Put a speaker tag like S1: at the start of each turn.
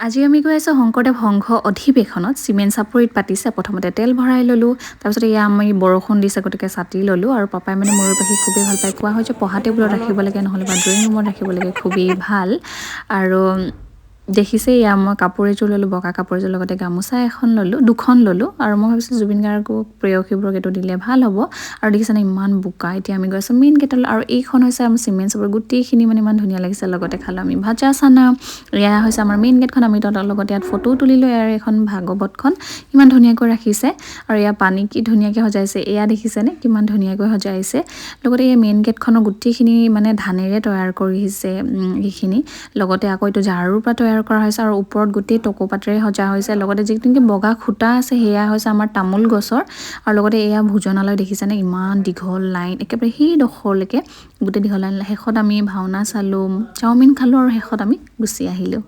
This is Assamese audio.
S1: আজি আমি গৈ আছোঁ শংকৰদেৱ সংঘ অধিৱেশনত চিমেণ্ট চাপৰিত পাতিছে। প্ৰথমতে তেল ভৰাই ল'লোঁ, তাৰপিছত এয়া আমি বৰষুণ দিছে গতিকে ছাতি ল'লোঁ আৰু পাপাই মানে মূৰৰ পাখি খুবেই ভাল পায়। কোৱা হয় যে পঢ়া টেবুলত ৰাখিব লাগে নহ'লে বা ড্ৰয়িং ৰুমত ৰাখিব লাগে, খুবেই ভাল। আৰু দেখিছে এয়া মই কাপোৰ এযোৰ ল'লোঁ, বগা কাপোৰ এযোৰ লগতে গামোচা দুখন ল'লোঁ আৰু মই ভাবিছোঁ জুবিন গাৰ্গক প্ৰেয়সীবোৰক এইটো দিলে ভাল হ'ব। আৰু দেখিছেনে ইমান বোকা। এতিয়া আমি গৈ আছোঁ মেইন গেটলৈ আৰু এইখন হৈছে আমাৰ চিমেণ্ট চাপৰি, গোটেইখিনি মানে ইমান ধুনীয়া লাগিছে। লগতে খালোঁ আমি ভাজা চানা। এয়া হৈছে আমাৰ মেইন গেটখন, আমি তাৰ লগতে ইয়াত ফটো তুলিলোঁ। ইয়াৰ এখন ভাগৱতখন ইমান ধুনীয়াকৈ ৰাখিছে আৰু এয়া পানী কি ধুনীয়াকৈ সজাইছে, এয়া দেখিছেনে কিমান ধুনীয়াকৈ সজাইছে। লগতে এই মেইন গেটখনৰ গোটেইখিনি মানে ধানেৰে তৈয়াৰ কৰিছে এইখিনি। লগতে আকৌ এইটো ঝাৰুৰ পৰা তৈয়াৰ কৰা হৈছে আৰু ওপৰত গোটেই টকৌ পাতেৰে সজা হৈছে। লগতে যিখিনি বগা খুঁটা আছে সেয়া হৈছে আমাৰ তামোল গছৰ। আৰু লগতে এয়া ভোজনালয় দেখিছেনে ইমান দীঘল লাইন, একেবাৰে সেইডোখৰলৈকে গোটেই দীঘল লাইন। শেষত আমি ভাওনা চালোঁ, চাওমিন খালোঁ আৰু শেষত আমি গুচি আহিলোঁ।